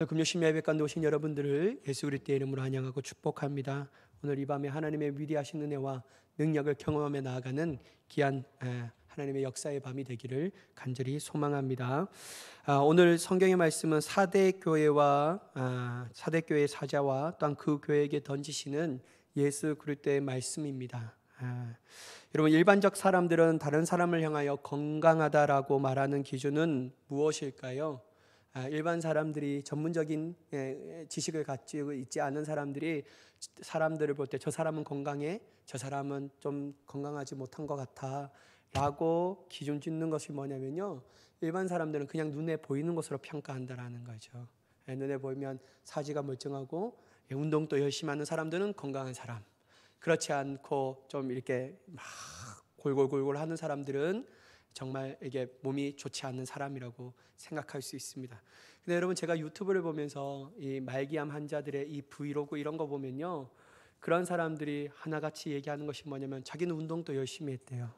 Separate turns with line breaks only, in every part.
금요 심야 예배 가운데 오신 여러분들을 예수 그리스도의 이름으로 환영하고 축복합니다. 오늘 이 밤에 하나님의 위대하신 은혜와 능력을 경험하며 나아가는 귀한 하나님의 역사의 밤이 되기를 간절히 소망합니다. 오늘 성경의 말씀은 사대 교회의 사자와 또한 그 교회에게 던지시는 예수 그리스도의 말씀입니다. 여러분, 일반적 사람들은 다른 사람을 향하여 건강하다라고 말하는 기준은 무엇일까요? 일반 사람들이 전문적인 지식을 가지고 있지 않은 사람들이 사람들을 볼 때 저 사람은 건강해, 저 사람은 좀 건강하지 못한 것 같아 라고 기준 짓는 것이 뭐냐면요, 일반 사람들은 그냥 눈에 보이는 것으로 평가한다라는 거죠. 눈에 보이면 사지가 멀쩡하고 운동도 열심히 하는 사람들은 건강한 사람, 그렇지 않고 좀 이렇게 막 골골골골 하는 사람들은 정말 이게 몸이 좋지 않은 사람이라고 생각할 수 있습니다. 근데 여러분, 제가 유튜브를 보면서 이 말기암 환자들의 이 브이로그 이런 거 보면요, 그런 사람들이 하나같이 얘기하는 것이 뭐냐면 자기는 운동도 열심히 했대요.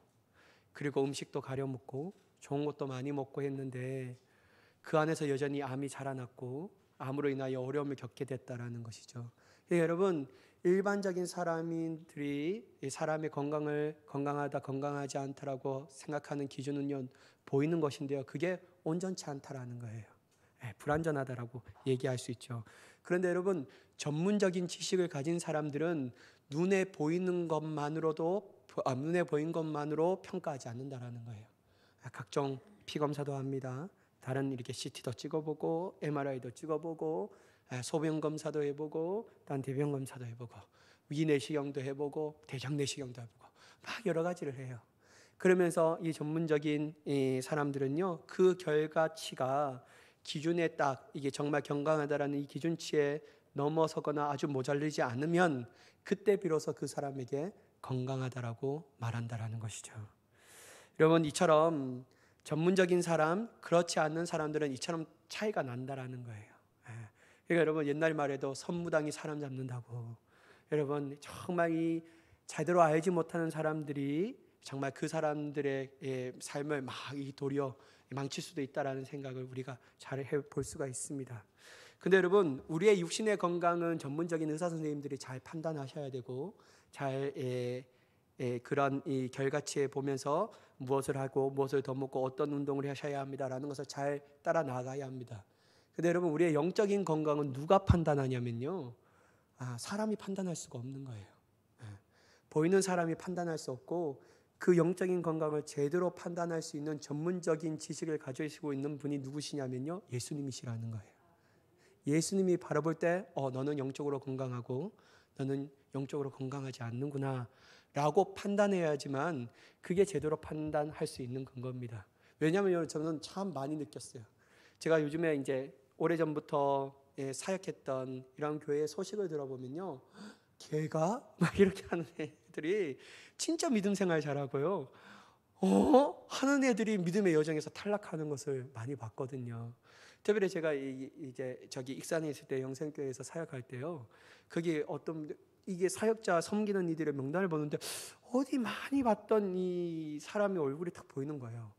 그리고 음식도 가려 먹고 좋은 것도 많이 먹고 했는데 그 안에서 여전히 암이 자라났고 암으로 인하여 어려움을 겪게 됐다라는 것이죠. 여러분, 일반적인 사람들이 사람의 건강을 건강하다 건강하지 않다라고 생각하는 기준은요, 보이는 것인데요, 그게 온전치 않다라는 거예요. 불완전하다라고 얘기할 수 있죠. 그런데 여러분, 전문적인 지식을 가진 사람들은 눈에 보이는 것만으로도 눈에 보인 것만으로 평가하지 않는다라는 거예요. 각종 피 검사도 합니다. 다른 이렇게 CT도 찍어보고 MRI도 찍어보고 소변 검사도 해보고 단 대변 검사도 해보고 위 내시경도 해보고 대장 내시경도 해보고 막 여러 가지를 해요. 그러면서 이 전문적인 이 사람들은요, 그 결과치가 기준에 딱 이게 정말 건강하다라는 이 기준치에 넘어서거나 아주 모자르지 않으면 그때 비로소 그 사람에게 건강하다라고 말한다라는 것이죠. 여러분, 이처럼 전문적인 사람, 그렇지 않는 사람들은 이처럼 차이가 난다라는 거예요. 그러니까 여러분, 옛날 말에도 선무당이 사람 잡는다고, 여러분 정말 이 제대로 알지 못하는 사람들이 정말 그 사람들의 삶을 막 이 도리어 망칠 수도 있다라는 생각을 우리가 잘 해볼 수가 있습니다. 근데 여러분, 우리의 육신의 건강은 전문적인 의사 선생님들이 잘 판단하셔야 되고 잘 그런 이 결과치에 보면서 무엇을 하고 무엇을 더 먹고 어떤 운동을 하셔야 합니다라는 것을 잘 따라 나가야 합니다. 근데 여러분, 우리의 영적인 건강은 누가 판단하냐면요, 사람이 판단할 수가 없는 거예요. 보이는 사람이 판단할 수 없고 그 영적인 건강을 제대로 판단할 수 있는 전문적인 지식을 가지고 있는 분이 누구시냐면요, 예수님이시라는 거예요. 예수님이 바라볼 때 너는 영적으로 건강하고 너는 영적으로 건강하지 않는구나 라고 판단해야지만 그게 제대로 판단할 수 있는 근거입니다. 왜냐하면 저는 참 많이 느꼈어요. 제가 요즘에 이제 오래전부터 사역했던 이런 교회의 소식을 들어보면요, 걔가 막 이렇게 하는 애들이 진짜 믿음 생활 잘하고요, 하는 애들이 믿음의 여정에서 탈락하는 것을 많이 봤거든요. 특별히 제가 이제 저기 익산에 있을 때 영생교회에서 사역할 때요, 거기 어떤 이게 사역자 섬기는 이들의 명단을 보는데 어디 많이 봤던 이 사람의 얼굴이 딱 보이는 거예요.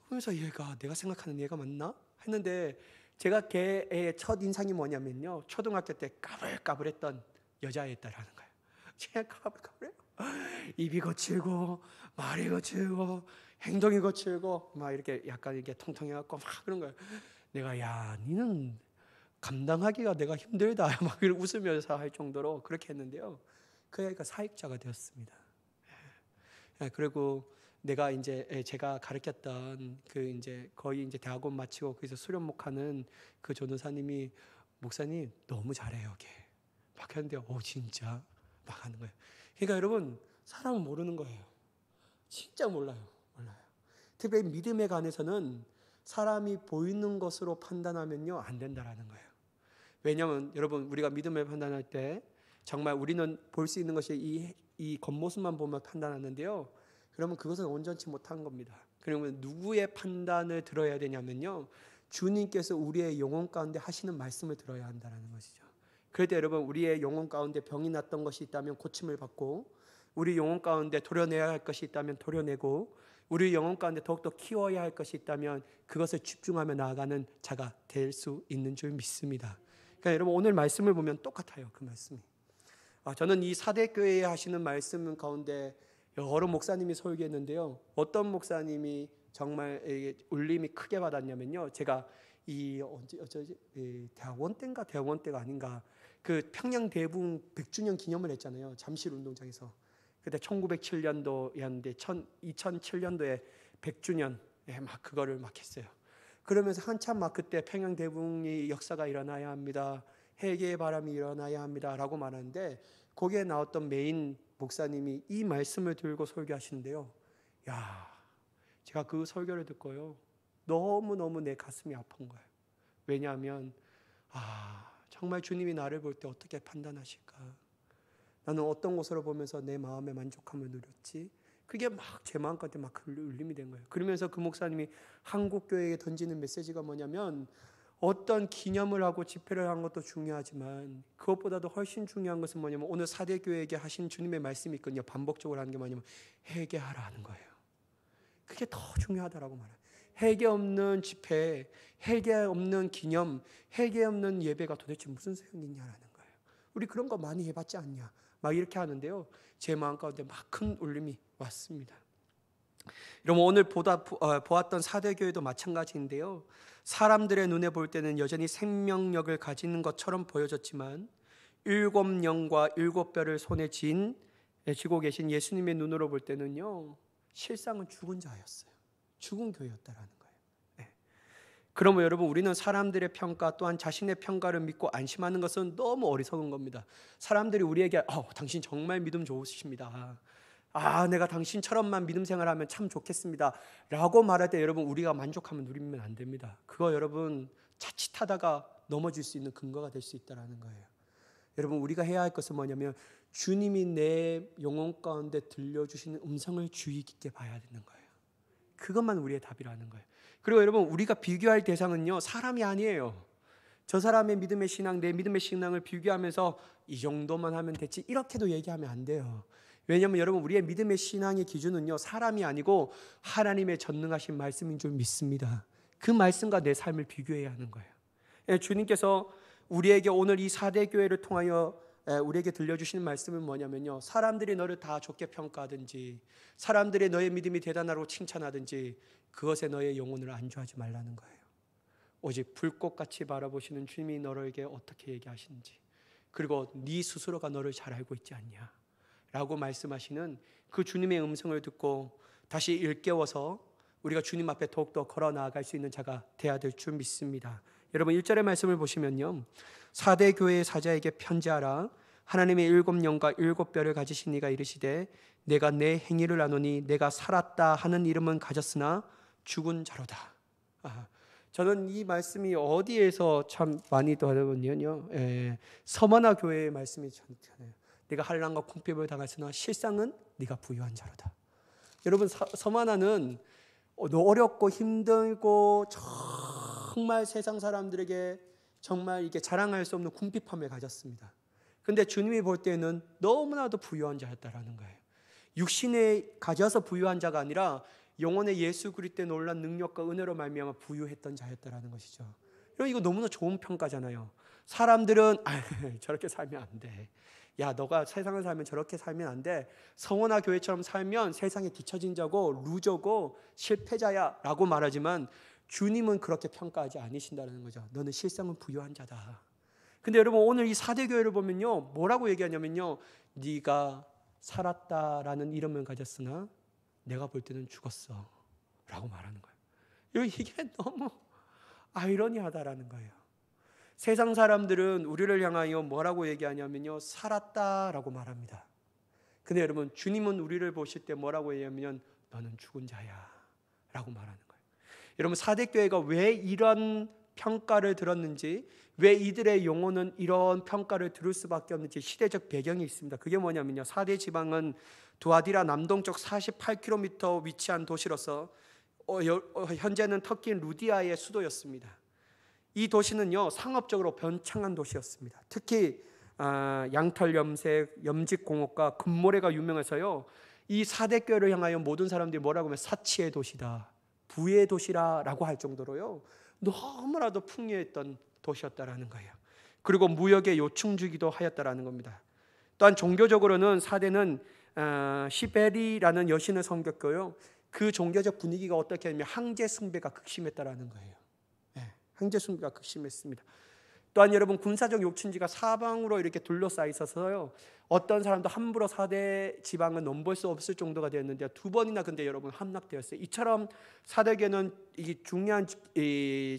그래서 얘가 내가 생각하는 얘가 맞나 했는데, 제가 걔의 첫 인상이 뭐냐면요, 초등학교 때 까불까불했던 여자였다라는 거예요. 제가 까불까불해요. 입이 거칠고 말이 거칠고 행동이 거칠고 막 이렇게 약간 이렇게 통통해갖고 막 그런 거예요. 내가 야, 니는 감당하기가 내가 힘들다 막 웃으면서 할 정도로 그렇게 했는데요, 그 애가 사역자가 되었습니다. 그리고 내가 이제 제가 가르쳤던 그 이제 거의 이제 대학원 마치고 거기서 수련 목하는 그 전도사님이, 목사님 너무 잘해요 걔 막 했는데 진짜 막 하는 거예요. 그러니까 여러분, 사람은 모르는 거예요. 진짜 몰라요. 특별히 믿음에 관해서는 사람이 보이는 것으로 판단하면요, 안 된다라는 거예요. 왜냐하면 여러분, 우리가 믿음을 판단할 때 정말 우리는 볼 수 있는 것이 이 겉모습만 보면 판단하는데요, 그러면 그것은 온전치 못한 겁니다. 그러면 누구의 판단을 들어야 되냐면요, 주님께서 우리의 영혼 가운데 하시는 말씀을 들어야 한다는 것이죠. 그럴 때 여러분, 우리의 영혼 가운데 병이 났던 것이 있다면 고침을 받고, 우리 영혼 가운데 도려내야 할 것이 있다면 도려내고, 우리 영혼 가운데 더욱더 키워야 할 것이 있다면 그것에 집중하며 나아가는 자가 될 수 있는 줄 믿습니다. 그러니까 여러분 오늘 말씀을 보면 똑같아요. 그 말씀이. 저는 이 사대교회에 하시는 말씀 가운데 여러 목사님이 설교했는데요. 어떤 목사님이 정말 울림이 크게 받았냐면요. 제가 대학원 때가 아닌가 그 평양 대붕 100주년 기념을 했잖아요. 잠실 운동장에서. 그때 1907년도였는데 2007년도에 100주년 막 그거를 막 했어요. 그러면서 한참 막 그때 평양 대붕이 역사가 일어나야 합니다. 회개의 바람이 일어나야 합니다라고 말하는데 거기에 나왔던 메인 목사님이 이 말씀을 들고 설교하시는데요. 야, 제가 그 설교를 듣고요. 너무너무 내 가슴이 아픈 거예요. 왜냐하면 정말 주님이 나를 볼 때 어떻게 판단하실까? 나는 어떤 것으로 보면서 내 마음의 만족함을 누렸지? 그게 막 제 마음 가운데 막 울림이 된 거예요. 그러면서 그 목사님이 한국교회에 던지는 메시지가 뭐냐면 어떤 기념을 하고 집회를 한 것도 중요하지만 그것보다도 훨씬 중요한 것은 뭐냐면 오늘 사대교회에게 하신 주님의 말씀이 있거든요. 반복적으로 하는 게 뭐냐면 회개하라 하는 거예요. 그게 더 중요하다라고 말해요. 회개 없는 집회, 회개 없는 기념, 회개 없는 예배가 도대체 무슨 소용이 있냐라는 거예요. 우리 그런 거 많이 해봤지 않냐 막 이렇게 하는데요. 제 마음 가운데 막 큰 울림이 왔습니다. 여러분 오늘 보았던 사대교회도 마찬가지인데요. 사람들의 눈에 볼 때는 여전히 생명력을 가지는 것처럼 보여졌지만 7영과 7뼈를 손에 쥐고 계신 예수님의 눈으로 볼 때는요. 실상은 죽은 자였어요. 죽은 교회였다라는 거예요. 그러면 여러분 우리는 사람들의 평가 또한 자신의 평가를 믿고 안심하는 것은 너무 어리석은 겁니다. 사람들이 우리에게 당신 정말 믿음 좋으십니다. 내가 당신처럼만 믿음 생활하면 참 좋겠습니다 라고 말할 때 여러분 우리가 만족하면 누리면 안 됩니다. 그거 여러분 자칫하다가 넘어질 수 있는 근거가 될 수 있다는 거예요. 여러분 우리가 해야 할 것은 뭐냐면 주님이 내 영혼 가운데 들려주시는 음성을 주의 깊게 봐야 되는 거예요. 그것만 우리의 답이라는 거예요. 그리고 여러분 우리가 비교할 대상은요 사람이 아니에요. 저 사람의 믿음의 신앙, 내 믿음의 신앙을 비교하면서 이 정도만 하면 됐지 이렇게도 얘기하면 안 돼요. 왜냐하면 여러분 우리의 믿음의 신앙의 기준은요 사람이 아니고 하나님의 전능하신 말씀인 줄 믿습니다. 그 말씀과 내 삶을 비교해야 하는 거예요. 주님께서 우리에게 오늘 이 사대교회를 통하여 우리에게 들려주시는 말씀은 뭐냐면요 사람들이 너를 다 좋게 평가하든지 사람들이 너의 믿음이 대단하다고 칭찬하든지 그것에 너의 영혼을 안주하지 말라는 거예요. 오직 불꽃같이 바라보시는 주님이 너에게 어떻게 얘기하시는지 그리고 네 스스로가 너를 잘 알고 있지 않냐 라고 말씀하시는 그 주님의 음성을 듣고 다시 일깨워서 우리가 주님 앞에 더욱더 걸어 나아갈 수 있는 자가 되어야 될 줄 믿습니다. 여러분 1절의 말씀을 보시면요 사대 교회의 사자에게 편지하라. 하나님의 7영과 7뼈를 가지신 이가 이르시되 내가 내 행위를 아노니 내가 살았다 하는 이름은 가졌으나 죽은 자로다. 저는 이 말씀이 어디에서 참 많이 더하면요 서머나 교회의 말씀이 참 편해요. 네가 환난과 궁핍을 당했으나 실상은 네가 부유한 자로다. 여러분 서머나는 어렵고 힘들고 정말 세상 사람들에게 정말 이게 자랑할 수 없는 궁핍함을 가졌습니다. 그런데 주님이 볼 때는 너무나도 부유한 자였다라는 거예요. 육신에 가져서 부유한 자가 아니라 영혼의 예수 그리스도의 놀라운 능력과 은혜로 말미암아 부유했던 자였다라는 것이죠. 여러분 이거 너무나 좋은 평가잖아요. 사람들은 저렇게 살면 안 돼. 야 너가 세상을 살면 저렇게 살면 안 돼. 성원아 교회처럼 살면 세상에 뒤처진 자고 루저고 실패자야 라고 말하지만 주님은 그렇게 평가하지 않으신다는 거죠. 너는 실상은 부유한 자다. 근데 여러분 오늘 이 사대교회를 보면요 뭐라고 얘기하냐면요 네가 살았다라는 이름을 가졌으나 내가 볼 때는 죽었어 라고 말하는 거예요. 이게 너무 아이러니하다라는 거예요. 세상 사람들은 우리를 향하여 뭐라고 얘기하냐면요 살았다라고 말합니다. 근데 여러분 주님은 우리를 보실 때 뭐라고 얘기하면 너는 죽은 자야 라고 말하는 거예요. 여러분 사대교회가 왜 이런 평가를 들었는지 왜 이들의 영혼은 이런 평가를 들을 수밖에 없는지 시대적 배경이 있습니다. 그게 뭐냐면요 사대 지방은 두아디라 남동쪽 48km 위치한 도시로서 현재는 터키 루디아의 수도였습니다. 이 도시는요 상업적으로 번창한 도시였습니다. 특히 양털 염색, 염직공업과 금모래가 유명해서요 이 사대교회를 향하여 모든 사람들이 뭐라고 하면 사치의 도시다, 부의 도시라고 할 정도로요, 너무나도 풍요했던 도시였다라는 거예요. 그리고 무역의 요충지기도 하였다라는 겁니다. 또한 종교적으로는 사대는 시베리라는 여신을 섬겼고요, 그 종교적 분위기가 어떻게 하냐면 황제 숭배가 극심했다라는 거예요. 황제 숭배가 극심했습니다. 또한 여러분, 군사적 요충지가 사방으로 이렇게 둘러싸여 있어서요, 어떤 사람도 함부로 사대 지방을 넘볼 수 없을 정도가 되었는데 두 번이나 근데 여러분 함락되었어요. 이처럼 사대교는 이 중요한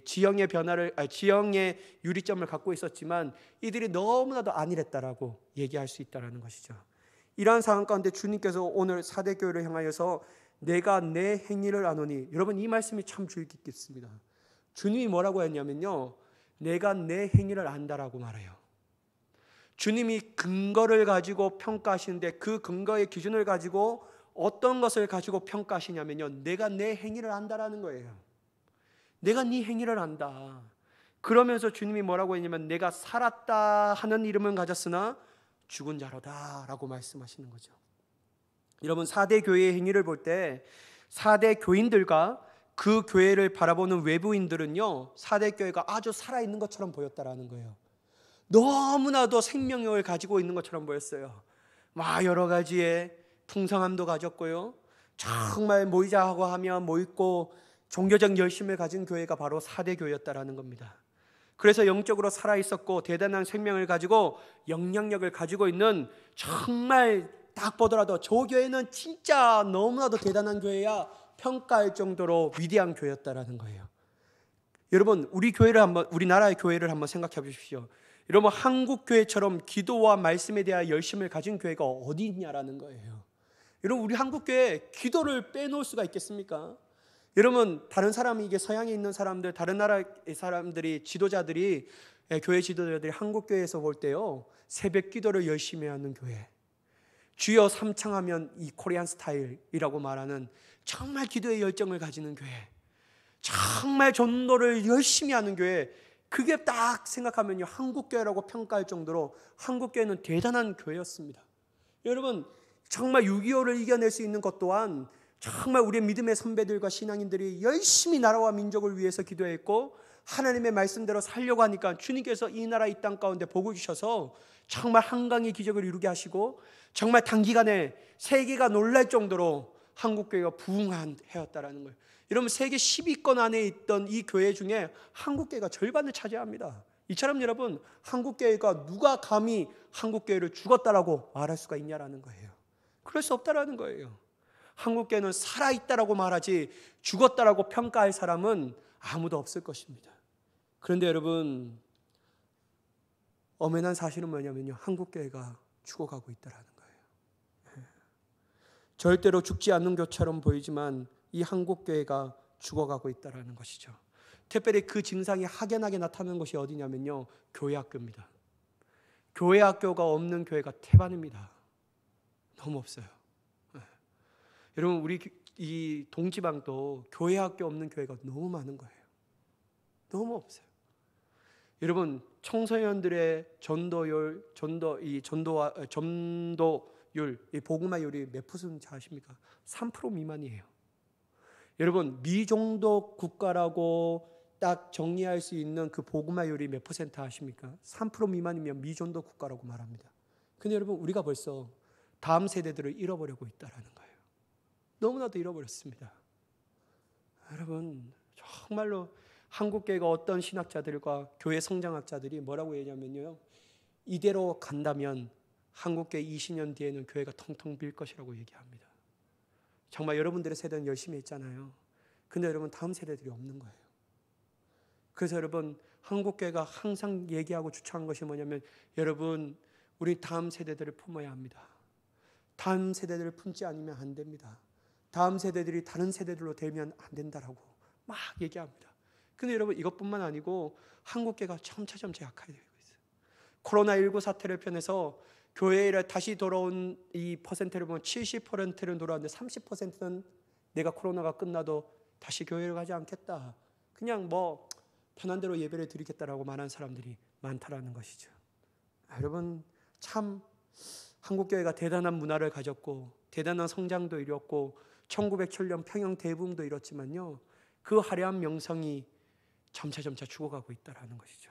지형의 변화를, 지형의 유리점을 갖고 있었지만 이들이 너무나도 안일했다라고 얘기할 수 있다라는 것이죠. 이러한 상황 가운데 주님께서 오늘 사대교회를 향하여서 내가 내 행위를 아노니, 여러분 이 말씀이 참 주의 깊습니다. 주님이 뭐라고 했냐면요, 내가 내 행위를 안다라고 말해요. 주님이 근거를 가지고 평가하시는데 그 근거의 기준을 가지고 어떤 것을 가지고 평가하시냐면요, 내가 내 행위를 안다라는 거예요. 내가 네 행위를 안다. 그러면서 주님이 뭐라고 했냐면 내가 살았다 하는 이름은 가졌으나 죽은 자로다 라고 말씀하시는 거죠. 여러분, 4대 교회의 행위를 볼 때 4대 교인들과 그 교회를 바라보는 외부인들은요, 4대 교회가 아주 살아있는 것처럼 보였다라는 거예요. 너무나도 생명력을 가지고 있는 것처럼 보였어요. 막 여러 가지의 풍성함도 가졌고요, 정말 모이자 하고 하면 모이고 종교적 열심을 가진 교회가 바로 4대 교회였다라는 겁니다. 그래서 영적으로 살아있었고 대단한 생명을 가지고 영향력을 가지고 있는, 정말 딱 보더라도 저 교회는 진짜 너무나도 대단한 교회야 평가할 정도로 위대한 교회였다라는 거예요. 여러분, 우리나라의 교회를 한번 생각해 보십시오. 여러분, 한국 교회처럼 기도와 말씀에 대한 열심을 가진 교회가 어디 있냐라는 거예요. 여러분, 우리 한국 교회 기도를 빼놓을 수가 있겠습니까? 여러분, 다른 사람이, 이게 서양에 있는 사람들, 다른 나라의 사람들이, 지도자들이, 교회 지도자들이 한국 교회에서 볼 때요, 새벽 기도를 열심히 하는 교회, 주여 삼창하면 이 코리안 스타일이라고 말하는 정말 기도의 열정을 가지는 교회, 정말 전도를 열심히 하는 교회, 그게 딱 생각하면요, 한국교회라고 평가할 정도로 한국교회는 대단한 교회였습니다. 여러분, 정말 6.25를 이겨낼 수 있는 것 또한 정말 우리의 믿음의 선배들과 신앙인들이 열심히 나라와 민족을 위해서 기도했고 하나님의 말씀대로 살려고 하니까 주님께서 이 나라 이 땅 가운데 복을 주셔서 정말 한강의 기적을 이루게 하시고 정말 단기간에 세계가 놀랄 정도로 한국교회가 부흥한 해였다라는 거예요. 여러분, 세계 10위권 안에 있던 이 교회 중에 한국교회가 절반을 차지합니다. 이처럼 여러분, 한국교회가 누가 감히 한국교회를 죽었다라고 말할 수가 있냐라는 거예요. 그럴 수 없다라는 거예요. 한국교회는 살아있다라고 말하지 죽었다라고 평가할 사람은 아무도 없을 것입니다. 그런데 여러분, 엄연한 사실은 뭐냐면요, 한국교회가 죽어가고 있다라는 거예요. 절대로 죽지 않는 교처럼 보이지만 이 한국교회가 죽어가고 있다라는 것이죠. 특별히 그 증상이 확연하게 나타나는 것이 어디냐면요, 교회학교입니다. 교회학교가 없는 교회가 태반입니다. 너무 없어요. 여러분, 우리 이 동지방도 교회학교 없는 교회가 너무 많은 거예요. 너무 없어요. 여러분, 청소년들의 전도율, 이 복음화율이 몇 퍼센트 아십니까? 3% 미만이에요. 여러분, 미종도 국가라고 딱 정리할 수 있는 그 복음화율이 몇 퍼센트 아십니까? 3% 미만이면 미종도 국가라고 말합니다. 근데 여러분, 우리가 벌써 다음 세대들을 잃어버리고 있다라는 거예요. 너무나도 잃어버렸습니다. 여러분, 정말로 한국교회가 어떤 신학자들과 교회 성장학자들이 뭐라고 얘기하면요, 이대로 간다면 한국교회 20년 뒤에는 교회가 텅텅 빌 것이라고 얘기합니다. 정말 여러분들의 세대는 열심히 했잖아요. 근데 여러분, 다음 세대들이 없는 거예요. 그래서 여러분, 한국교회가 항상 얘기하고 주창한 것이 뭐냐면, 여러분, 우리 다음 세대들을 품어야 합니다. 다음 세대들을 품지 않으면 안 됩니다. 다음 세대들이 다른 세대들로 되면 안 된다라고 막 얘기합니다. 근데 여러분, 이것뿐만 아니고 한국교회가 점차 약화되고 있어요. 코로나19 사태를 편해서 교회에 다시 돌아온 이 퍼센트를 보면 70%는 돌아왔는데 30%는 내가 코로나가 끝나도 다시 교회를 가지 않겠다, 그냥 뭐 편한 대로 예배를 드리겠다라고 말하는 사람들이 많다라는 것이죠. 여러분, 참 한국교회가 대단한 문화를 가졌고 대단한 성장도 이뤘고 1907년 평양 대붕도 이뤘지만요, 그 화려한 명성이 점차 죽어가고 있다는 것이죠.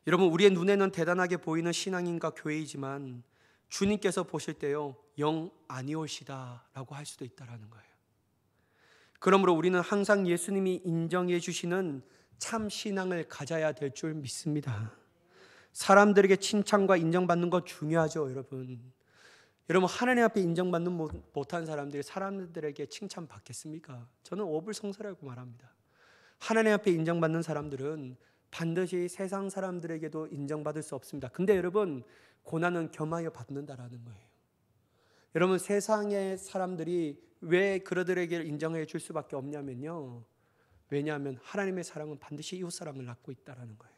여러분, 우리의 눈에는 대단하게 보이는 신앙인과 교회이지만 주님께서 보실 때요, 영 아니올시다 라고 할 수도 있다는 거예요. 그러므로 우리는 항상 예수님이 인정해 주시는 참 신앙을 가져야 될 줄 믿습니다. 사람들에게 칭찬과 인정받는 거 중요하죠, 여러분. 여러분, 하나님 앞에 인정받는 못한 사람들이 사람들에게 칭찬 받겠습니까? 저는 어불성설하고 말합니다. 하나님 앞에 인정받는 사람들은 반드시 세상 사람들에게도 인정받을 수 없습니다. 근데 여러분, 고난은 겸하여 받는다라는 거예요. 여러분, 세상의 사람들이 왜 그들에게 인정해 줄 수밖에 없냐면요, 왜냐하면 하나님의 사랑은 반드시 이웃 사랑을 낳고 있다라는 거예요.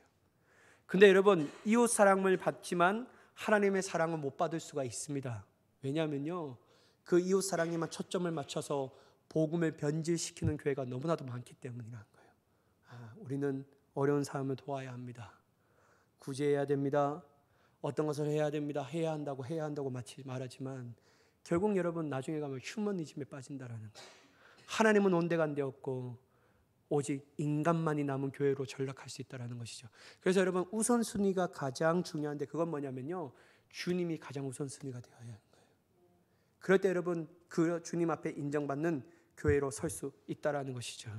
근데 여러분, 이웃 사랑을 받지만 하나님의 사랑은 못 받을 수가 있습니다. 왜냐하면요, 그 이웃 사랑에만 초점을 맞춰서 복음을 변질시키는 교회가 너무나도 많기 때문이라는 거예요. 우리는 어려운 사람을 도와야 합니다. 구제해야 됩니다. 어떤 것을 해야 됩니다. 해야 한다고 마치 말하지만 결국 여러분, 나중에 가면 휴머니즘에 빠진다라는 거예요. 하나님은 온데간데 없고 오직 인간만이 남은 교회로 전락할 수 있다는 것이죠. 그래서 여러분, 우선순위가 가장 중요한데 그건 뭐냐면요, 주님이 가장 우선순위가 되어야 하는 거예요. 그럴 때 여러분, 그 주님 앞에 인정받는 교회로 설 수 있다는 것이죠.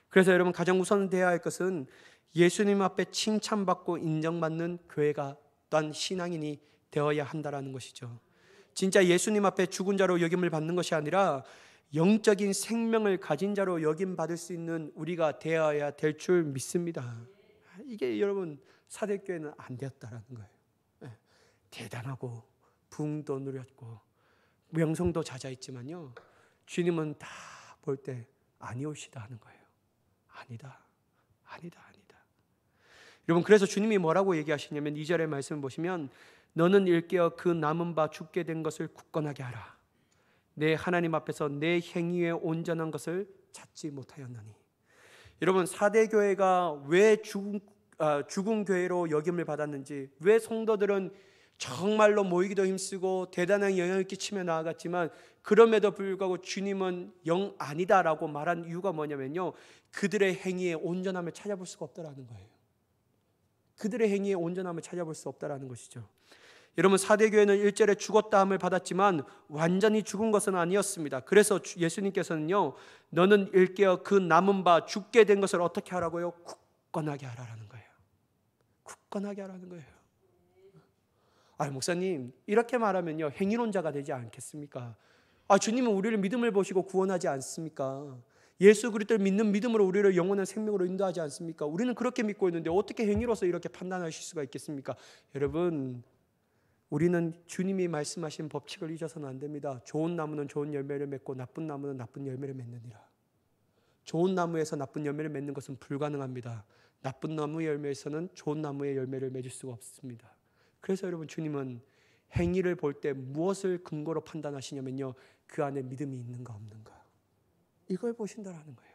그래서 여러분, 가장 우선 되어야 할 것은 예수님 앞에 칭찬받고 인정받는 교회가 단 신앙인이 되어야 한다는 것이죠. 진짜 예수님 앞에 죽은 자로 여김을 받는 것이 아니라 영적인 생명을 가진 자로 여김받을 수 있는 우리가 되어야 될 줄 믿습니다. 이게 여러분, 사대교회는 안 되었다라는 거예요. 대단하고 부흥도 누렸고 명성도 잦아있지만요, 주님은 다 볼 때 아니오시다 하는 거예요. 아니다. 여러분, 그래서 주님이 뭐라고 얘기하시냐면 2절의 말씀을 보시면, 너는 일깨어 그 남은 바 죽게 된 것을 굳건하게 하라. 내 하나님 앞에서 내 행위에 온전한 것을 찾지 못하였나니. 여러분, 사대교회가 왜 죽은 교회로 여김을 받았는지, 왜 성도들은 정말로 모이기도 힘쓰고 대단한 영향을 끼치며 나아갔지만 그럼에도 불구하고 주님은 영 아니다라고 말한 이유가 뭐냐면요, 그들의 행위에 온전함을 찾아볼 수가 없다라는 거예요. 그들의 행위에 온전함을 찾아볼 수 없다라는 것이죠. 여러분, 사대교회는 1절에 죽었다 함을 받았지만 완전히 죽은 것은 아니었습니다. 그래서 예수님께서는요, 너는 일깨어 그 남은 바 죽게 된 것을 어떻게 하라고요? 굳건하게 하라는 거예요. 굳건하게 하라는 거예요. 목사님, 이렇게 말하면요, 행위론자가 되지 않겠습니까? 주님은 우리를 믿음을 보시고 구원하지 않습니까? 예수 그리스도를 믿는 믿음으로 우리를 영원한 생명으로 인도하지 않습니까? 우리는 그렇게 믿고 있는데 어떻게 행위로서 이렇게 판단하실 수가 있겠습니까? 여러분, 우리는 주님이 말씀하신 법칙을 잊어서는 안 됩니다. 좋은 나무는 좋은 열매를 맺고 나쁜 나무는 나쁜 열매를 맺느니라. 좋은 나무에서 나쁜 열매를 맺는 것은 불가능합니다. 나쁜 나무 열매에서는 좋은 나무의 열매를 맺을 수가 없습니다. 그래서 여러분, 주님은 행위를 볼 때 무엇을 근거로 판단하시냐면요, 그 안에 믿음이 있는가 없는가, 이걸 보신다라는 거예요.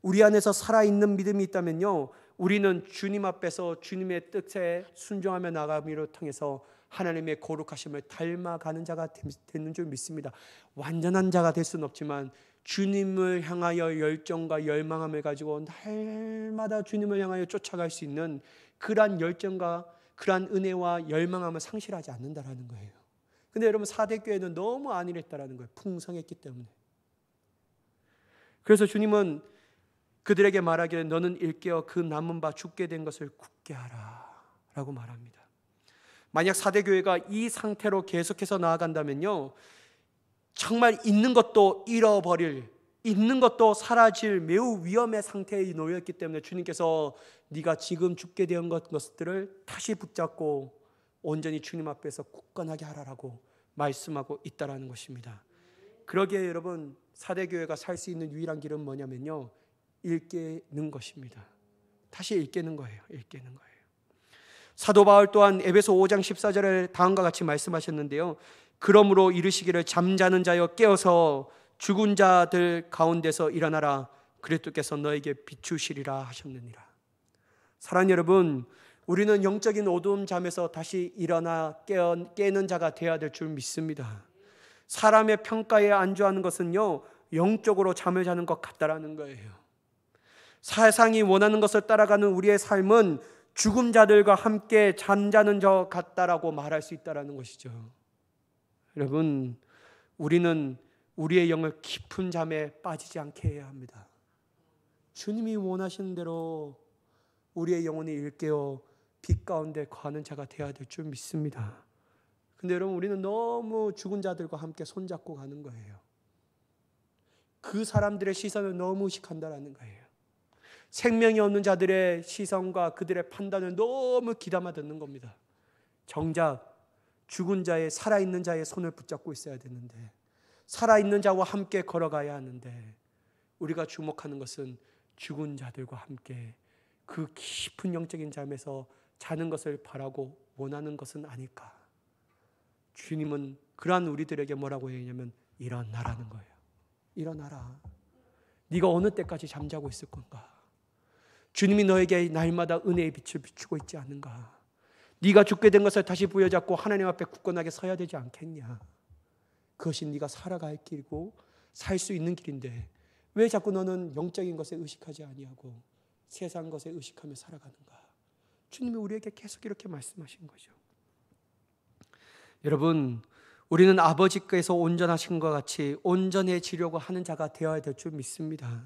우리 안에서 살아있는 믿음이 있다면요, 우리는 주님 앞에서 주님의 뜻에 순종하며 나가기를 통해서 하나님의 거룩하심을 닮아가는 자가 되는 줄 믿습니다. 완전한 자가 될 수는 없지만 주님을 향하여 열정과 열망함을 가지고 날마다 주님을 향하여 쫓아갈 수 있는 그러한 열정과 그러한 은혜와 열망함을 상실하지 않는다라는 거예요. 근데 여러분, 사대교회는 너무 안일했다라는 거예요. 풍성했기 때문에. 그래서 주님은 그들에게 말하기를 너는 일깨어 그 남은 바 죽게 된 것을 굳게 하라 라고 말합니다. 만약 사대교회가 이 상태로 계속해서 나아간다면요, 정말 있는 것도 잃어버릴, 있는 것도 사라질 매우 위험의 상태에 놓였기 때문에 주님께서 네가 지금 죽게 된 것들을 다시 붙잡고 온전히 주님 앞에서 굳건하게 하라라고 말씀하고 있다라는 것입니다. 그러기에 여러분, 사대교회가 살 수 있는 유일한 길은 뭐냐면요, 일깨는 것입니다. 다시 일깨는 거예요. 일깨는 거예요. 사도 바울 또한 에베소 5장 14절에 다음과 같이 말씀하셨는데요, 그러므로 이르시기를 잠자는 자여 깨어서 죽은 자들 가운데서 일어나라. 그리스도께서 너에게 비추시리라 하셨느니라. 사랑하는 여러분, 우리는 영적인 어두움 잠에서 다시 일어나 깨는 자가 되어야 될 줄 믿습니다. 사람의 평가에 안주하는 것은요, 영적으로 잠을 자는 것 같다라는 거예요. 세상이 원하는 것을 따라가는 우리의 삶은 죽은 자들과 함께 잠자는 것 같다라고 말할 수 있다라는 것이죠. 여러분, 우리는 우리의 영을 깊은 잠에 빠지지 않게 해야 합니다. 주님이 원하시는 대로 우리의 영혼이 일깨어 빛 가운데 거하는 자가 되어야 될 줄 믿습니다. 근데 여러분, 우리는 너무 죽은 자들과 함께 손잡고 가는 거예요. 그 사람들의 시선을 너무 의식한다라는 거예요. 생명이 없는 자들의 시선과 그들의 판단을 너무 귀담아 듣는 겁니다. 정작 죽은 자의, 살아있는 자의 손을 붙잡고 있어야 되는데, 살아있는 자와 함께 걸어가야 하는데, 우리가 주목하는 것은 죽은 자들과 함께 그 깊은 영적인 잠에서 자는 것을 바라고 원하는 것은 아닐까. 주님은 그러한 우리들에게 뭐라고 얘기하냐면 일어나라는 거예요. 일어나라. 네가 어느 때까지 잠자고 있을 건가? 주님이 너에게 날마다 은혜의 빛을 비추고 있지 않는가? 네가 죽게 된 것을 다시 부여잡고 하나님 앞에 굳건하게 서야 되지 않겠냐? 그것이 네가 살아갈 길이고 살 수 있는 길인데 왜 자꾸 너는 영적인 것에 의식하지 아니하고 세상 것에 의식하며 살아가는가? 주님이 우리에게 계속 이렇게 말씀하신 거죠. 여러분, 우리는 아버지께서 온전하신 것 같이 온전해지려고 하는 자가 되어야 될 줄 믿습니다.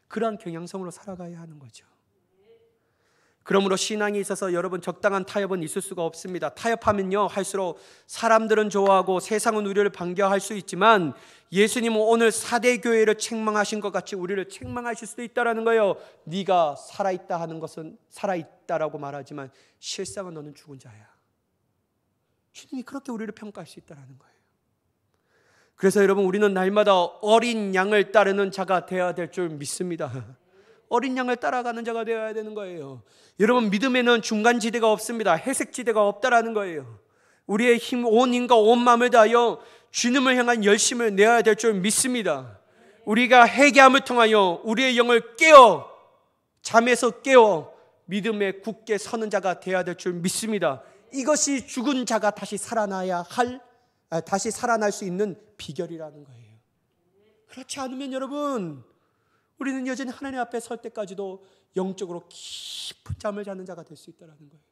그러한 경향성으로 살아가야 하는 거죠. 그러므로 신앙에 있어서 여러분, 적당한 타협은 있을 수가 없습니다. 타협하면요 할수록 사람들은 좋아하고 세상은 우리를 반겨할 수 있지만, 예수님은 오늘 4대 교회를 책망하신 것 같이 우리를 책망하실 수도 있다는 거예요. 네가 살아있다 하는 것은 살아있다라고 말하지만 실상은 너는 죽은 자야. 주님이 그렇게 우리를 평가할 수 있다는 거예요. 그래서 여러분, 우리는 날마다 어린 양을 따르는 자가 되어야 될 줄 믿습니다. 어린 양을 따라가는 자가 되어야 되는 거예요. 여러분, 믿음에는 중간지대가 없습니다. 회색지대가 없다라는 거예요. 우리의 힘, 온 힘과 온 마음을 다하여 주님을 향한 열심을 내어야 될 줄 믿습니다. 우리가 회개함을 통하여 우리의 영을 깨어, 잠에서 깨어 믿음에 굳게 서는 자가 되어야 될 줄 믿습니다. 이것이 죽은 자가 다시 살아날 수 있는 비결이라는 거예요. 그렇지 않으면 여러분, 우리는 여전히 하나님 앞에 설 때까지도 영적으로 깊은 잠을 자는 자가 될 수 있다는 거예요.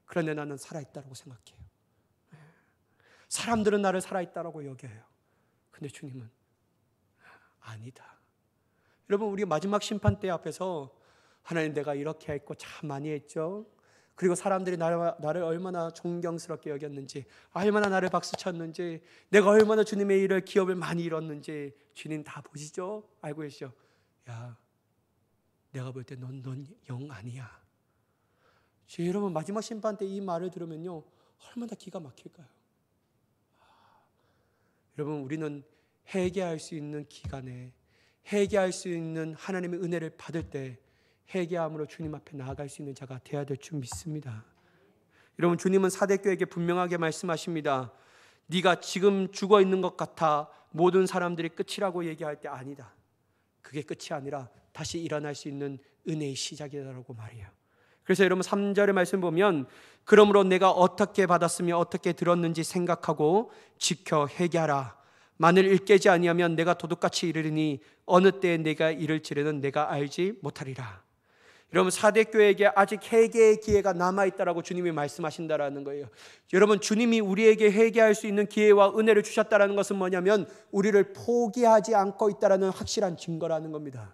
그런데 나는 살아있다고 생각해요. 사람들은 나를 살아있다고 여겨요. 근데 주님은 아니다. 여러분, 우리 마지막 심판대 앞에서 하나님, 내가 이렇게 했고 참 많이 했죠. 그리고 사람들이 나를 얼마나 존경스럽게 여겼는지, 얼마나 나를 박수쳤는지, 내가 얼마나 주님의 일을, 기업을 많이 이뤘는지 주님 다 보시죠? 알고 계시죠? 야, 내가 볼 때 넌 영 아니야. 여러분, 마지막 심판 때 이 말을 들으면요 얼마나 기가 막힐까요? 여러분, 우리는 회개할 수 있는 기간에, 회개할 수 있는 하나님의 은혜를 받을 때 회개함으로 주님 앞에 나아갈 수 있는 자가 되어야 될 줄 믿습니다. 여러분, 주님은 사대교회에게 분명하게 말씀하십니다. 네가 지금 죽어 있는 것 같아 모든 사람들이 끝이라고 얘기할 때 아니다. 그게 끝이 아니라 다시 일어날 수 있는 은혜의 시작이라고 말해요. 그래서 여러분, 3절의 말씀 보면, 그러므로 내가 어떻게 받았으며 어떻게 들었는지 생각하고 지켜 회개하라. 만일 일깨지 아니하면 내가 도둑같이 이르리니 어느 때에 내가 이를지는 내가 알지 못하리라. 여러분, 사대교회에게 아직 회개의 기회가 남아있다라고 주님이 말씀하신다라는 거예요. 여러분, 주님이 우리에게 회개할 수 있는 기회와 은혜를 주셨다라는 것은 뭐냐면 우리를 포기하지 않고 있다라는 확실한 증거라는 겁니다.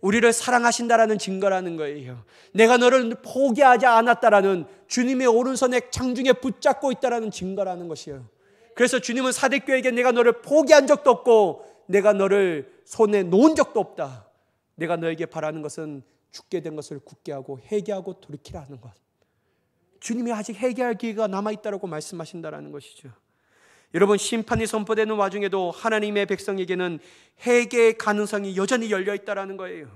우리를 사랑하신다라는 증거라는 거예요. 내가 너를 포기하지 않았다라는, 주님의 오른손에 장중에 붙잡고 있다라는 증거라는 것이에요. 그래서 주님은 사대교회에게 내가 너를 포기한 적도 없고 내가 너를 손에 놓은 적도 없다. 내가 너에게 바라는 것은 죽게 된 것을 굳게 하고 회개하고 돌이키라 하는 것. 주님이 아직 회개할 기회가 남아있다고 말씀하신다는 것이죠. 여러분, 심판이 선포되는 와중에도 하나님의 백성에게는 회개의 가능성이 여전히 열려있다는 거예요.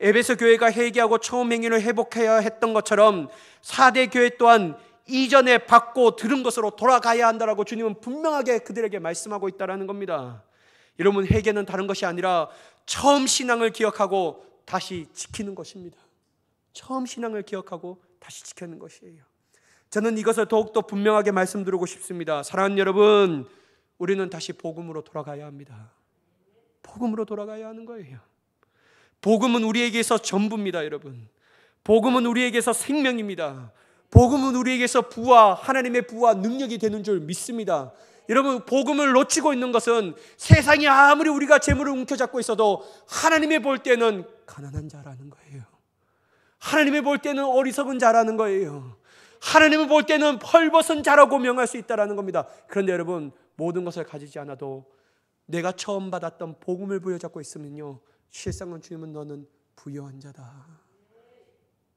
에베소 교회가 회개하고 처음 행위를 회복해야 했던 것처럼 4대 교회 또한 이전에 받고 들은 것으로 돌아가야 한다라고 주님은 분명하게 그들에게 말씀하고 있다는 겁니다. 여러분, 회개는 다른 것이 아니라 처음 신앙을 기억하고 다시 지키는 것입니다. 처음 신앙을 기억하고 다시 지켜는 것이에요. 저는 이것을 더욱더 분명하게 말씀드리고 싶습니다. 사랑하는 여러분, 우리는 다시 복음으로 돌아가야 합니다. 복음으로 돌아가야 하는 거예요. 복음은 우리에게서 전부입니다, 여러분. 복음은 우리에게서 생명입니다. 복음은 우리에게서 부와 하나님의 부와 능력이 되는 줄 믿습니다. 여러분, 복음을 놓치고 있는 것은 세상이 아무리 우리가 재물을 움켜잡고 있어도 하나님이 볼 때는 가난한 자라는 거예요. 하나님이 볼 때는 어리석은 자라는 거예요. 하나님을 볼 때는 펄벗은 자라고 명할 수 있다는 겁니다. 그런데 여러분, 모든 것을 가지지 않아도 내가 처음 받았던 복음을 부여잡고 있으면요, 실상은 주님은 너는 부유한 자다.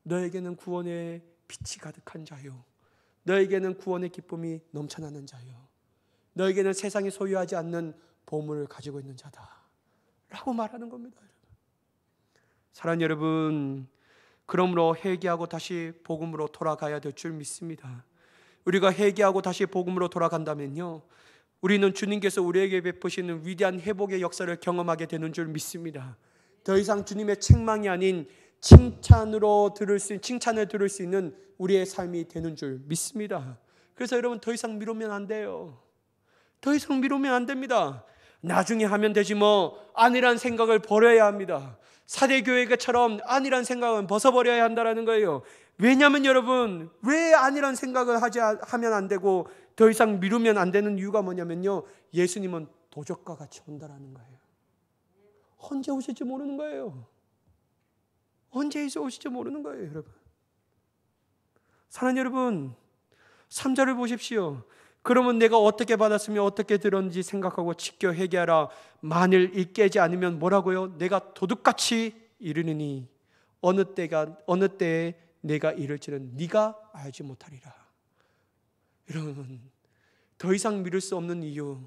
너에게는 구원의 빛이 가득한 자요, 너에게는 구원의 기쁨이 넘쳐나는 자요, 너에게는 세상이 소유하지 않는 보물을 가지고 있는 자다 라고 말하는 겁니다. 사랑하는 여러분, 그러므로 회개하고 다시 복음으로 돌아가야 될 줄 믿습니다. 우리가 회개하고 다시 복음으로 돌아간다면요, 우리는 주님께서 우리에게 베푸시는 위대한 회복의 역사를 경험하게 되는 줄 믿습니다. 더 이상 주님의 책망이 아닌 칭찬을 들을 수 있는 우리의 삶이 되는 줄 믿습니다. 그래서 여러분, 더 이상 미루면 안 돼요. 더 이상 미루면 안 됩니다. 나중에 하면 되지 뭐, 아니란 생각을 버려야 합니다. 사대교회처럼 아니란 생각은 벗어버려야 한다는 거예요. 왜냐하면 여러분, 왜 아니란 생각을 하면 안 되고 더 이상 미루면 안 되는 이유가 뭐냐면요, 예수님은 도적과 같이 온다라는 거예요. 언제 오실지 모르는 거예요. 언제 오실지 모르는 거예요, 여러분. 사랑하는 여러분, 3절을 보십시오. 그러면 내가 어떻게 받았으며 어떻게 들었는지 생각하고 지켜 회개하라. 만일 이 깨지 않으면 뭐라고요? 내가 도둑같이 이르느니 어느 때에 내가 이를지는 네가 알지 못하리라. 여러분, 더 이상 미룰 수 없는 이유,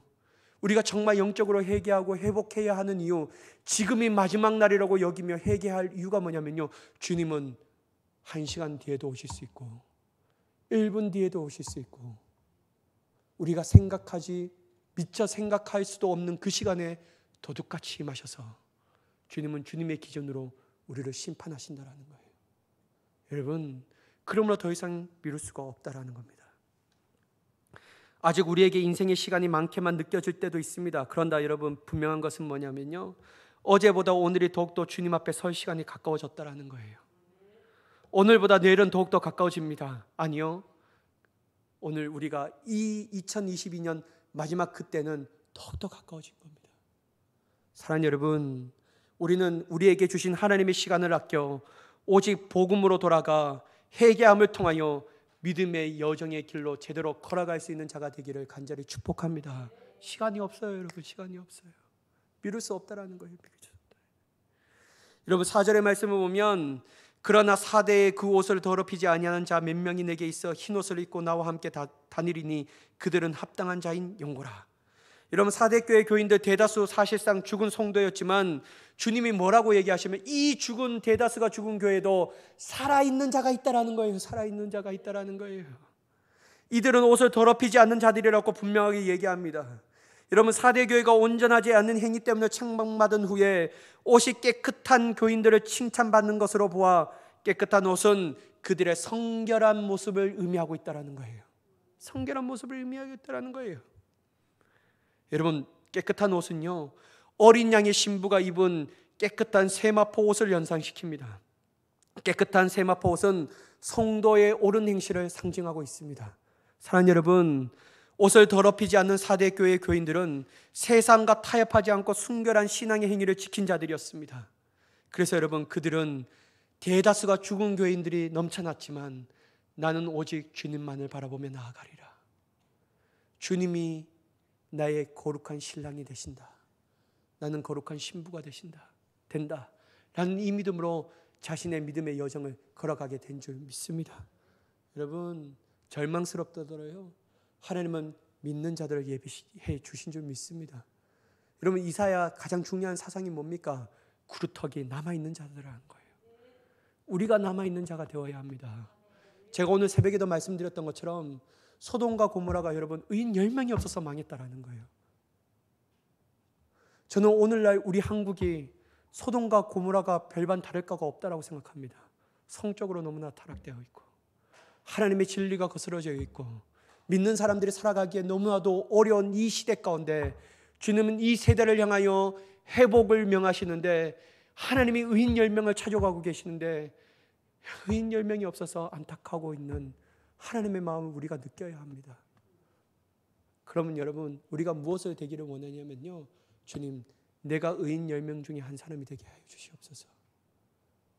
우리가 정말 영적으로 회개하고 회복해야 하는 이유, 지금이 마지막 날이라고 여기며 회개할 이유가 뭐냐면요, 주님은 1시간 뒤에도 오실 수 있고 1분 뒤에도 오실 수 있고, 우리가 미처 생각할 수도 없는 그 시간에 도둑같이 임하셔서 주님은 주님의 기준으로 우리를 심판하신다라는 거예요. 여러분, 그러므로 더 이상 미룰 수가 없다라는 겁니다. 아직 우리에게 인생의 시간이 많게만 느껴질 때도 있습니다. 그런다 여러분, 분명한 것은 뭐냐면요, 어제보다 오늘이 더욱더 주님 앞에 설 시간이 가까워졌다라는 거예요. 오늘보다 내일은 더욱더 가까워집니다. 아니요, 오늘 우리가 이 2022년 마지막 그때는 더욱더 가까워진 겁니다. 사랑하는 여러분, 우리는 우리에게 주신 하나님의 시간을 아껴 오직 복음으로 돌아가 회개함을 통하여 믿음의 여정의 길로 제대로 걸어갈 수 있는 자가 되기를 간절히 축복합니다. 시간이 없어요, 여러분. 시간이 없어요. 미룰 수 없다라는 거예요. 여러분, 4절의 말씀을 보면, 그러나 사대의 그 옷을 더럽히지 아니하는 자 몇 명이 내게 있어 흰 옷을 입고 나와 함께 다니리니 그들은 합당한 자인 용고라. 여러분, 사대교회 교인들 대다수 사실상 죽은 성도였지만 주님이 뭐라고 얘기하시면, 이 죽은 대다수가 죽은 교회도 살아있는 자가 있다라는 거예요. 살아있는 자가 있다라는 거예요. 이들은 옷을 더럽히지 않는 자들이라고 분명하게 얘기합니다. 여러분, 사대교회가 온전하지 않는 행위 때문에 책망받은 후에 옷이 깨끗한 교인들을 칭찬받는 것으로 보아 깨끗한 옷은 그들의 성결한 모습을 의미하고 있다는 거예요. 성결한 모습을 의미하고 있다는 거예요. 여러분, 깨끗한 옷은요, 어린 양의 신부가 입은 깨끗한 세마포 옷을 연상시킵니다. 깨끗한 세마포 옷은 성도의 옳은 행실을 상징하고 있습니다. 사랑하는 여러분, 옷을 더럽히지 않는 사대교회 교인들은 세상과 타협하지 않고 순결한 신앙의 행위를 지킨 자들이었습니다. 그래서 여러분, 그들은 대다수가 죽은 교인들이 넘쳐났지만 나는 오직 주님만을 바라보며 나아가리라. 주님이 나의 거룩한 신랑이 되신다. 나는 거룩한 신부가 된다 라는 이 믿음으로 자신의 믿음의 여정을 걸어가게 된 줄 믿습니다. 여러분, 절망스럽더라도요, 하나님은 믿는 자들을 예비해 주신 줄 믿습니다. 여러분, 이사야 가장 중요한 사상이 뭡니까? 구루터기 남아있는 자들이라는 거예요. 우리가 남아있는 자가 되어야 합니다. 제가 오늘 새벽에도 말씀드렸던 것처럼 소돔과 고모라가 여러분 의인 10명이 없어서 망했다라는 거예요. 저는 오늘날 우리 한국이 소돔과 고모라가 별반 다를 바가 없다라고 생각합니다. 성적으로 너무나 타락되어 있고 하나님의 진리가 거스러져 있고 믿는 사람들이 살아가기에 너무나도 어려운 이 시대 가운데 주님은 이 세대를 향하여 회복을 명하시는데 하나님이 의인 10명을 찾아가고 계시는데 의인 10명이 없어서 안타까워 있는 하나님의 마음을 우리가 느껴야 합니다. 그러면 여러분, 우리가 무엇을 되기를 원하냐면요, 주님, 내가 의인 10명 중에 한 사람이 되게 하여 주시옵소서.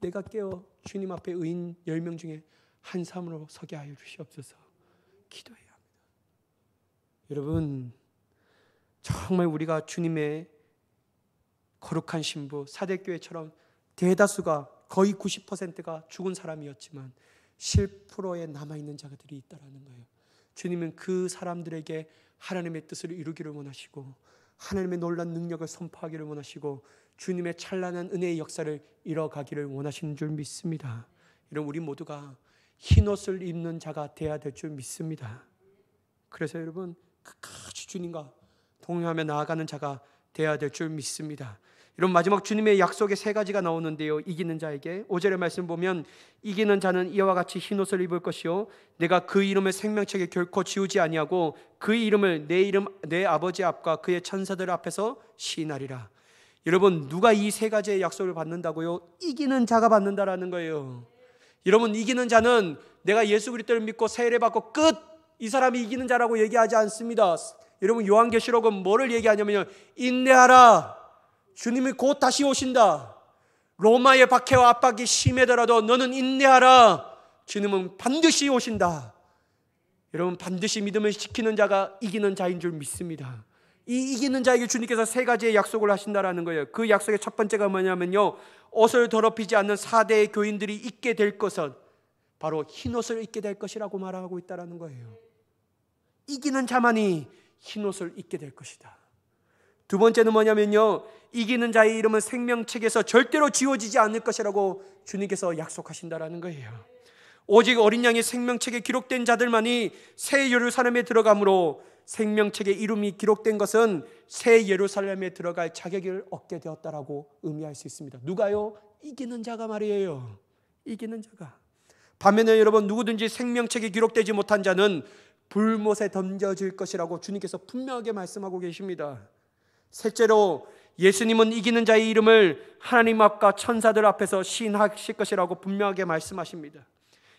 내가 깨어 주님 앞에 의인 10명 중에 한 사람으로 서게 하여 주시옵소서. 기도해야 합니다. 여러분, 정말 우리가 주님의 거룩한 신부 사대교회처럼 대다수가 거의 90%가 죽은 사람이었지만 10%에 남아있는 자들이 있다라는 거예요. 주님은 그 사람들에게 하나님의 뜻을 이루기를 원하시고 하나님의 놀라운 능력을 선포하기를 원하시고 주님의 찬란한 은혜의 역사를 이뤄가기를 원하시는 줄 믿습니다. 이런 우리 모두가 흰옷을 입는 자가 되어야 될 줄 믿습니다. 그래서 여러분, 끝까지 주님과 동행하며 나아가는 자가 되어야 될 줄 믿습니다. 이런 마지막 주님의 약속의 3가지가 나오는데요, 이기는 자에게 5절의 말씀 보면 이기는 자는 이와 같이 흰옷을 입을 것이요 내가 그 이름을 생명책에 결코 지우지 아니하고 그 이름을 내 아버지 앞과 그의 천사들 앞에서 시인하리라. 여러분, 누가 이 3가지의 약속을 받는다고요? 이기는 자가 받는다라는 거예요. 여러분, 이기는 자는 내가 예수 그리스도를 믿고 세례 받고 끝, 이 사람이 이기는 자라고 얘기하지 않습니다. 여러분, 요한계시록은 뭐를 얘기하냐면요, 인내하라, 주님이 곧 다시 오신다. 로마의 박해와 압박이 심하더라도 너는 인내하라, 주님은 반드시 오신다. 여러분, 반드시 믿음을 지키는 자가 이기는 자인 줄 믿습니다. 이 이기는 자에게 주님께서 3가지의 약속을 하신다라는 거예요. 그 약속의 첫 번째가 뭐냐면요, 옷을 더럽히지 않는 4대의 교인들이 입게 될 것은 바로 흰옷을 입게 될 것이라고 말하고 있다는 거예요. 이기는 자만이 흰옷을 입게 될 것이다. 두 번째는 뭐냐면요, 이기는 자의 이름은 생명책에서 절대로 지워지지 않을 것이라고 주님께서 약속하신다라는 거예요. 오직 어린 양의 생명책에 기록된 자들만이 새 예루살렘에 들어가므로 생명책에 이름이 기록된 것은 새 예루살렘에 들어갈 자격을 얻게 되었다라고 의미할 수 있습니다. 누가요? 이기는 자가 말이에요. 이기는 자가. 반면에 여러분, 누구든지 생명책에 기록되지 못한 자는 불못에 던져질 것이라고 주님께서 분명하게 말씀하고 계십니다. 셋째로, 예수님은 이기는 자의 이름을 하나님 앞과 천사들 앞에서 시인하실 것이라고 분명하게 말씀하십니다.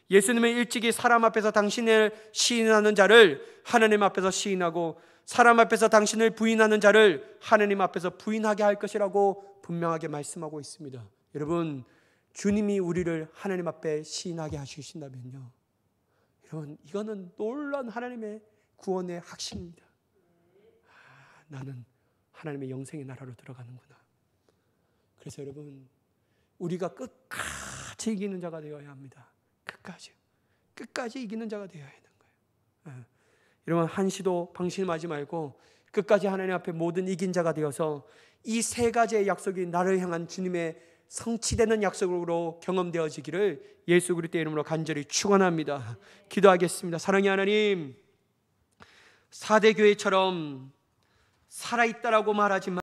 예수님은 일찍이 사람 앞에서 당신을 시인하는 자를 하나님 앞에서 시인하고 사람 앞에서 당신을 부인하는 자를 하나님 앞에서 부인하게 할 것이라고 분명하게 말씀하고 있습니다. 여러분, 주님이 우리를 하나님 앞에 시인하게 하신다면요, 여러분, 이거는 놀라운 하나님의 구원의 확신입니다. 나는 하나님의 영생의 나라로 들어가는구나. 그래서 여러분, 우리가 끝까지 이기는 자가 되어야 합니다. 끝까지 이기는 자가 되어야 하는 거예요. 여러분, 한시도 방심하지 말고 끝까지 하나님 앞에 모든 이긴 자가 되어서 이 3가지의 약속이 나를 향한 주님의 성취되는 약속으로 경험되어지기를 예수 그리스도의 이름으로 간절히 축원합니다. 기도하겠습니다. 사랑의 하나님, 4대 교회처럼 살아있다라고 말하지만